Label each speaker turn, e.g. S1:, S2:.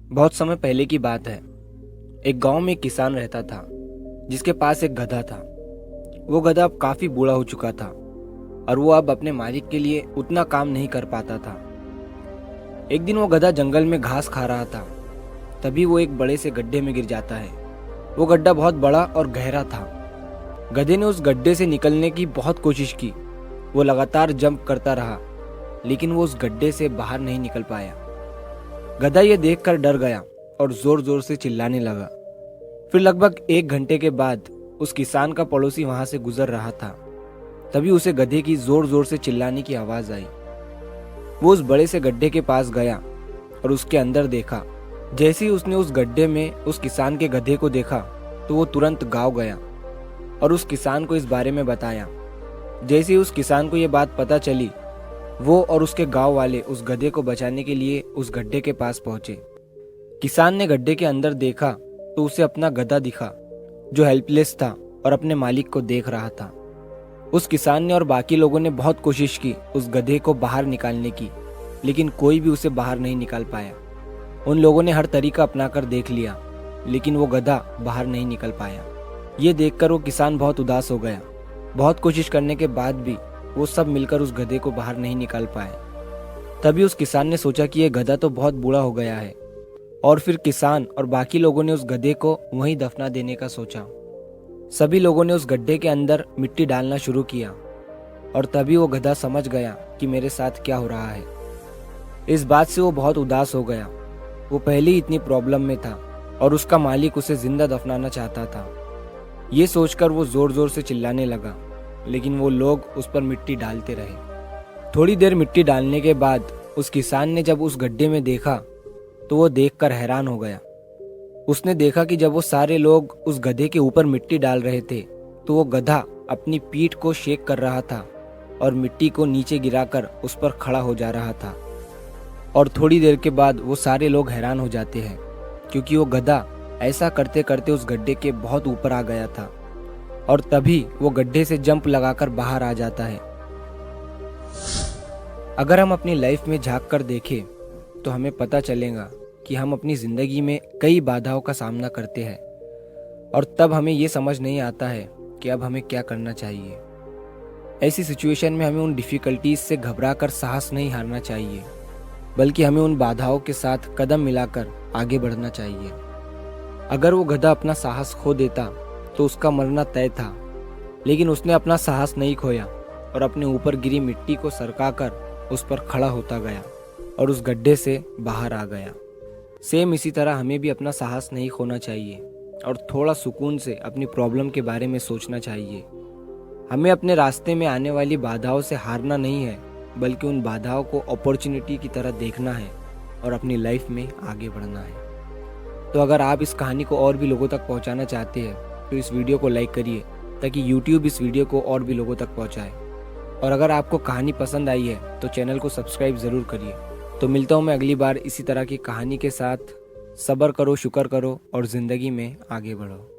S1: बहुत समय पहले की बात है। एक गांव में एक किसान रहता था जिसके पास एक गधा था। वो गधा अब काफी बूढ़ा हो चुका था और वो अब अपने मालिक के लिए उतना काम नहीं कर पाता था। एक दिन वो गधा जंगल में घास खा रहा था, तभी वो एक बड़े से गड्ढे में गिर जाता है। वो गड्ढा बहुत बड़ा और गहरा था। गधे ने उस गड्ढे से निकलने की बहुत कोशिश की। वो लगातार जंप करता रहा, लेकिन वो उस गड्ढे से बाहर नहीं निकल पाया। गधा ये देखकर डर गया और जोर जोर से चिल्लाने लगा। फिर लगभग 1 घंटे के बाद उस किसान का पड़ोसी वहां से गुजर रहा था। तभी उसे गधे की जोर जोर से चिल्लाने की आवाज आई। वो उस बड़े से गड्ढे के पास गया और उसके अंदर देखा। जैसे ही उसने उस गड्ढे में उस किसान के गधे को देखा तो वो तुरंत गाँव गया और उस किसान को इस बारे में बताया। जैसे ही उस किसान को ये बात पता चली, वो और उसके गांव वाले उस गधे को बचाने के लिए उस गड्ढे के पास पहुंचे। किसान ने गड्ढे के अंदर देखा तो उसे अपना गधा दिखा जो हेल्पलेस था और अपने मालिक को देख रहा था। उस किसान ने और बाकी लोगों ने बहुत कोशिश की उस गधे को बाहर निकालने की, लेकिन कोई भी उसे बाहर नहीं निकाल पाया। उन लोगों ने हर तरीका अपनाकर देख लिया, लेकिन वो गधा बाहर नहीं निकल पाया। ये देखकर वो किसान बहुत उदास हो गया। बहुत कोशिश करने के बाद भी वो सब मिलकर उस गधे को बाहर नहीं निकाल पाए। तभी उस किसान ने सोचा कि यह गधा तो बहुत बूढ़ा हो गया है, और फिर किसान और बाकी लोगों ने उस गधे को वहीं दफना देने का सोचा। सभी लोगों ने उस गड्ढे के अंदर मिट्टी डालना शुरू किया और तभी वो गधा समझ गया कि मेरे साथ क्या हो रहा है। इस बात से वो बहुत उदास हो गया। वो पहले ही इतनी प्रॉब्लम में था और उसका मालिक उसे जिंदा दफनाना चाहता था। ये सोचकर वो जोर जोर से चिल्लाने लगा, लेकिन वो लोग उस पर मिट्टी डालते रहे। थोड़ी देर मिट्टी डालने के बाद उस किसान ने जब उस गड्ढे में देखा तो वो देखकर हैरान हो गया। उसने देखा कि जब वो सारे लोग उस गधे के ऊपर मिट्टी डाल रहे थे तो वो गधा अपनी पीठ को शेक कर रहा था और मिट्टी को नीचे गिराकर उस पर खड़ा हो जा रहा था। और थोड़ी देर के बाद वो सारे लोग हैरान हो जाते हैं, क्योंकि वो गधा ऐसा करते करते उस गड्ढे के बहुत ऊपर आ गया था और तभी वो गड्ढे से जंप लगाकर बाहर आ जाता है। अगर हम अपनी लाइफ में झांक कर देखें तो हमें पता चलेगा कि हम अपनी ज़िंदगी में कई बाधाओं का सामना करते हैं और तब हमें ये समझ नहीं आता है कि अब हमें क्या करना चाहिए। ऐसी सिचुएशन में हमें उन डिफ़िकल्टीज से घबराकर साहस नहीं हारना चाहिए, बल्कि हमें उन बाधाओं के साथ कदम मिलाकर आगे बढ़ना चाहिए। अगर वो गधा अपना साहस खो देता तो उसका मरना तय था, लेकिन उसने अपना साहस नहीं खोया और अपने ऊपर गिरी मिट्टी को सरकाकर उस पर खड़ा होता गया और उस गड्ढे से बाहर आ गया। सेम इसी तरह हमें भी अपना साहस नहीं खोना चाहिए और थोड़ा सुकून से अपनी प्रॉब्लम के बारे में सोचना चाहिए। हमें अपने रास्ते में आने वाली बाधाओं से हारना नहीं है, बल्कि उन बाधाओं को अपॉर्चुनिटी की तरह देखना है और अपनी लाइफ में आगे बढ़ना है। तो अगर आप इस कहानी को और भी लोगों तक पहुंचाना चाहते हैं तो इस वीडियो को लाइक करिए, ताकि YouTube इस वीडियो को और भी लोगों तक पहुंचाए। और अगर आपको कहानी पसंद आई है तो चैनल को सब्सक्राइब ज़रूर करिए। तो मिलता हूँ मैं अगली बार इसी तरह की कहानी के साथ। सब्र करो, शुक्र करो और ज़िंदगी में आगे बढ़ो।